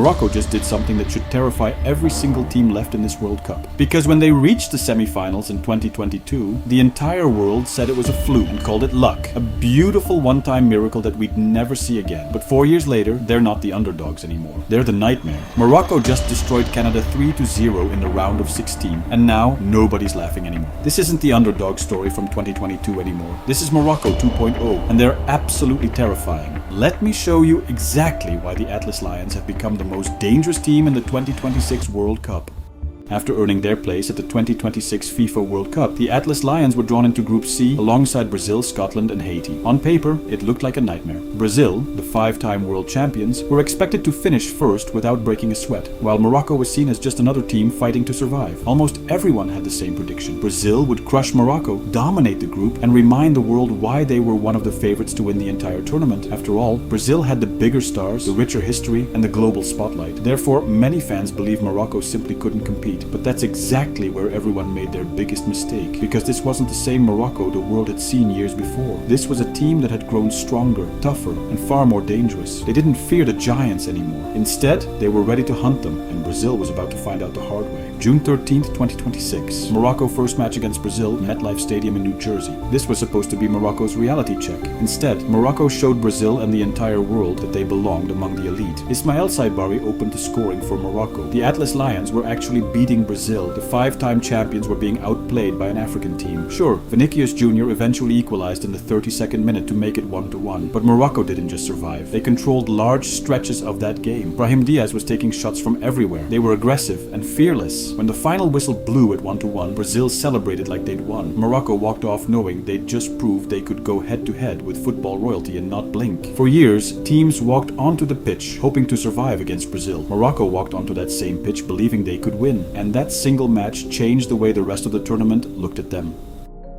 Morocco just did something that should terrify every single team left in this World Cup. Because when they reached the semi-finals in 2022, the entire world said it was a fluke and called it luck. A beautiful one-time miracle that we'd never see again. But 4 years later, they're not the underdogs anymore. They're the nightmare. Morocco just destroyed Canada 3-0 in the round of 16, and now nobody's laughing anymore. This isn't the underdog story from 2022 anymore. This is Morocco 2.0, and they're absolutely terrifying. Let me show you exactly why the Atlas Lions have become the most dangerous team in the 2026 World Cup. After earning their place at the 2026 FIFA World Cup, the Atlas Lions were drawn into Group C alongside Brazil, Scotland and Haiti. On paper, it looked like a nightmare. Brazil, the 5-time world champions, were expected to finish first without breaking a sweat, while Morocco was seen as just another team fighting to survive. Almost everyone had the same prediction. Brazil would crush Morocco, dominate the group, and remind the world why they were one of the favorites to win the entire tournament. After all, Brazil had the bigger stars, the richer history, and the global spotlight. Therefore, many fans believe Morocco simply couldn't compete. But that's exactly where everyone made their biggest mistake, because this wasn't the same Morocco the world had seen years before. This was a team that had grown stronger, tougher, and far more dangerous. They didn't fear the giants anymore. Instead, they were ready to hunt them, and Brazil was about to find out the hard way. June 13th, 2026. Morocco first match against Brazil, MetLife Stadium in New Jersey. This was supposed to be Morocco's reality check. Instead, Morocco showed Brazil and the entire world that they belonged among the elite. Ismail Saibari opened the scoring for Morocco. The Atlas Lions were actually beating Brazil. The 5-time champions were being outplayed by an African team. Sure, Vinicius Jr. eventually equalized in the 32nd minute to make it 1-1. But Morocco didn't just survive. They controlled large stretches of that game. Brahim Diaz was taking shots from everywhere. They were aggressive and fearless. When the final whistle blew at 1-1, Brazil celebrated like they'd won. Morocco walked off knowing they'd just proved they could go head-to-head with football royalty and not blink. For years, teams walked onto the pitch hoping to survive against Brazil. Morocco walked onto that same pitch believing they could win. And that single match changed the way the rest of the tournament looked at them.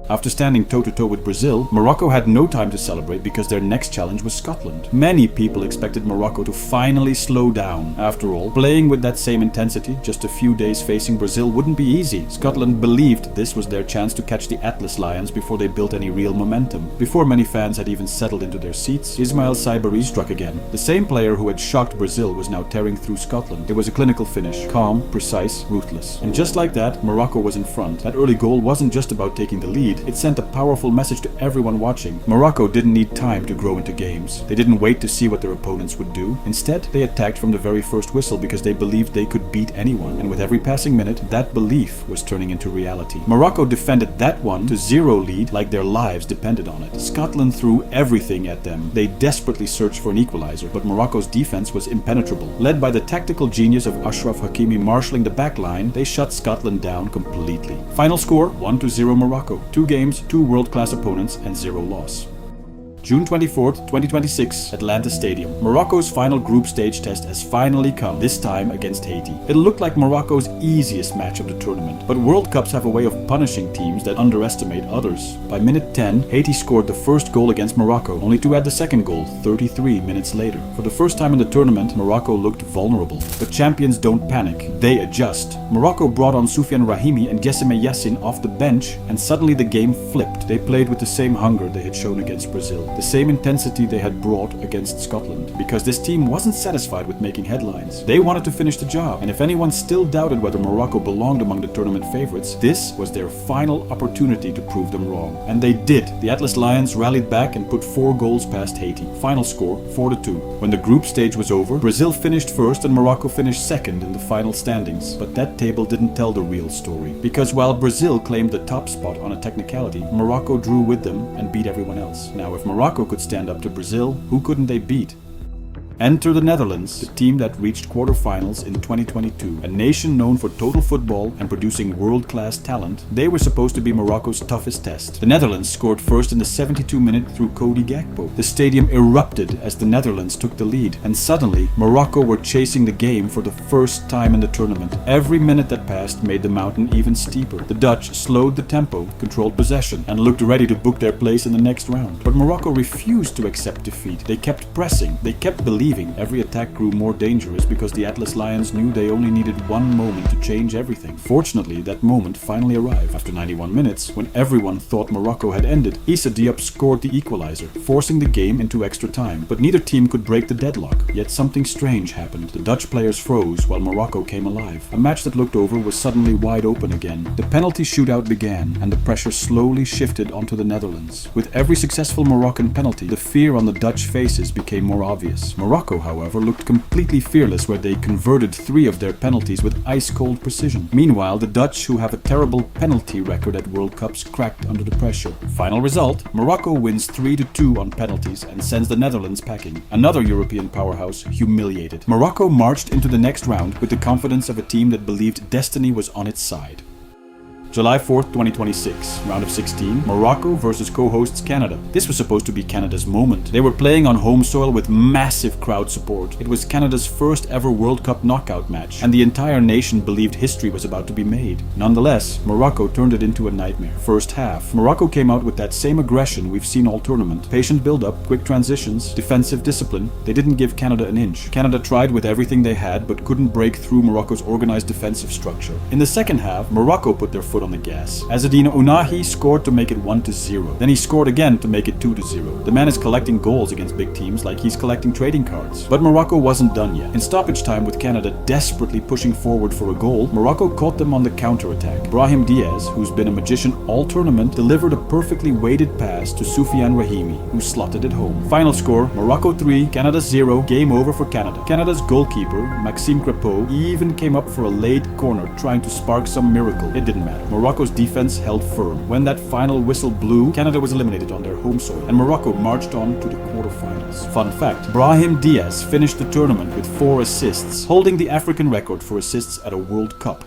After standing toe-to-toe with Brazil, Morocco had no time to celebrate because their next challenge was Scotland. Many people expected Morocco to finally slow down. After all, playing with that same intensity, just a few days facing Brazil wouldn't be easy. Scotland believed this was their chance to catch the Atlas Lions before they built any real momentum. Before many fans had even settled into their seats, Ismail Saibari struck again. The same player who had shocked Brazil was now tearing through Scotland. It was a clinical finish, calm, precise, ruthless. And just like that, Morocco was in front. That early goal wasn't just about taking the lead. It sent a powerful message to everyone watching. Morocco didn't need time to grow into games. They didn't wait to see what their opponents would do. Instead, they attacked from the very first whistle because they believed they could beat anyone. And with every passing minute, that belief was turning into reality. Morocco defended that 1-0 lead like their lives depended on it. Scotland threw everything at them. They desperately searched for an equalizer, but Morocco's defense was impenetrable. Led by the tactical genius of Ashraf Hakimi marshalling the back line, they shut Scotland down completely. Final score, 1-0 Morocco. 2 games, 2 world-class opponents and 0 loss. June 24th, 2026, Atlanta Stadium. Morocco's final group stage test has finally come, this time against Haiti. It looked like Morocco's easiest match of the tournament, but World Cups have a way of punishing teams that underestimate others. By minute 10, Haiti scored the first goal against Morocco, only to add the second goal 33 minutes later. For the first time in the tournament, Morocco looked vulnerable. But champions don't panic, they adjust. Morocco brought on Soufiane Rahimi and Gesseme Yassin off the bench, and suddenly the game flipped. They played with the same hunger they had shown against Brazil. The same intensity they had brought against Scotland, because this team wasn't satisfied with making headlines. They wanted to finish the job, and if anyone still doubted whether Morocco belonged among the tournament favorites, this was their final opportunity to prove them wrong. And they did. The Atlas Lions rallied back and put 4 goals past Haiti. Final score, 4-2. When the group stage was over, Brazil finished first and Morocco finished second in the final standings. But that table didn't tell the real story, because while Brazil claimed the top spot on a technicality, Morocco drew with them and beat everyone else. Now, if Morocco could stand up to Brazil, who couldn't they beat? Enter the Netherlands, the team that reached quarterfinals in 2022. A nation known for total football and producing world-class talent, they were supposed to be Morocco's toughest test. The Netherlands scored first in the 72th minute through Cody Gakpo. The stadium erupted as the Netherlands took the lead, and suddenly, Morocco were chasing the game for the first time in the tournament. Every minute that passed made the mountain even steeper. The Dutch slowed the tempo, controlled possession, and looked ready to book their place in the next round. But Morocco refused to accept defeat. They kept pressing, they kept believing leaving, every attack grew more dangerous because the Atlas Lions knew they only needed one moment to change everything. Fortunately, that moment finally arrived. After 91 minutes, when everyone thought Morocco had ended, Issa Diop scored the equalizer, forcing the game into extra time. But neither team could break the deadlock. Yet something strange happened. The Dutch players froze while Morocco came alive. A match that looked over was suddenly wide open again. The penalty shootout began, and the pressure slowly shifted onto the Netherlands. With every successful Moroccan penalty, the fear on the Dutch faces became more obvious. Morocco, however, looked completely fearless where they converted 3 of their penalties with ice-cold precision. Meanwhile, the Dutch, who have a terrible penalty record at World Cups, cracked under the pressure. Final result, Morocco wins 3-2 on penalties and sends the Netherlands packing. Another European powerhouse humiliated. Morocco marched into the next round with the confidence of a team that believed destiny was on its side. July 4th, 2026, round of 16, Morocco versus co-hosts Canada. This was supposed to be Canada's moment. They were playing on home soil with massive crowd support. It was Canada's first ever World Cup knockout match, and the entire nation believed history was about to be made. Nonetheless, Morocco turned it into a nightmare. First half, Morocco came out with that same aggression we've seen all tournament. Patient build-up, quick transitions, defensive discipline. They didn't give Canada an inch. Canada tried with everything they had, but couldn't break through Morocco's organized defensive structure. In the second half, Morocco put their foot on the gas. Azzedine Ounahi scored to make it 1-0. Then he scored again to make it 2-0. The man is collecting goals against big teams like he's collecting trading cards. But Morocco wasn't done yet. In stoppage time, with Canada desperately pushing forward for a goal, Morocco caught them on the counter-attack. Brahim Diaz, who's been a magician all tournament, delivered a perfectly weighted pass to Soufiane Rahimi, who slotted it home. Final score, Morocco 3, Canada 0, game over for Canada. Canada's goalkeeper, Maxime Crepeau, even came up for a late corner trying to spark some miracle. It didn't matter. Morocco's defense held firm. When that final whistle blew, Canada was eliminated on their home soil, and Morocco marched on to the quarterfinals. Fun fact, Brahim Diaz finished the tournament with 4 assists, holding the African record for assists at a World Cup.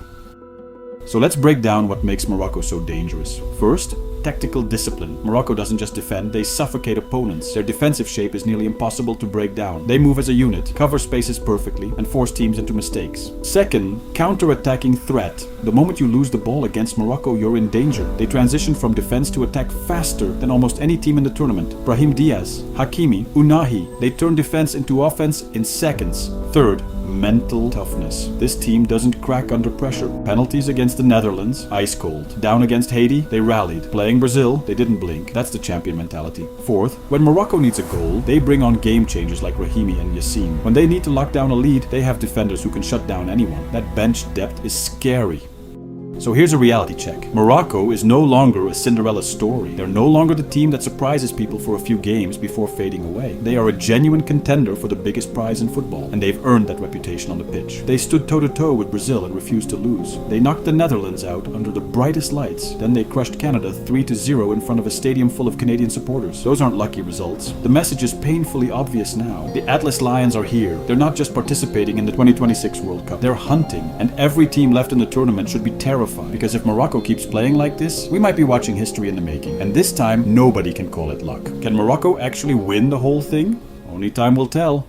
So let's break down what makes Morocco so dangerous. First, tactical discipline. Morocco doesn't just defend, they suffocate opponents. Their defensive shape is nearly impossible to break down. They move as a unit, cover spaces perfectly, and force teams into mistakes. Second, counter-attacking threat. The moment you lose the ball against Morocco, you're in danger. They transition from defense to attack faster than almost any team in the tournament. Brahim Diaz, Hakimi, Ounahi, they turn defense into offense in seconds. Third, mental toughness. This team doesn't crack under pressure. Penalties against the Netherlands, ice cold. Down against Haiti, they rallied. Playing Brazil, they didn't blink. That's the champion mentality. Fourth, when Morocco needs a goal, they bring on game changers like Rahimi and Yassine. When they need to lock down a lead, they have defenders who can shut down anyone. That bench depth is scary. So here's a reality check. Morocco is no longer a Cinderella story. They're no longer the team that surprises people for a few games before fading away. They are a genuine contender for the biggest prize in football, and they've earned that reputation on the pitch. They stood toe-to-toe with Brazil and refused to lose. They knocked the Netherlands out under the brightest lights. Then they crushed Canada 3-0 in front of a stadium full of Canadian supporters. Those aren't lucky results. The message is painfully obvious now. The Atlas Lions are here. They're not just participating in the 2026 World Cup. They're hunting, and every team left in the tournament should be terrified. Because if Morocco keeps playing like this, we might be watching history in the making. And this time, nobody can call it luck. Can Morocco actually win the whole thing? Only time will tell.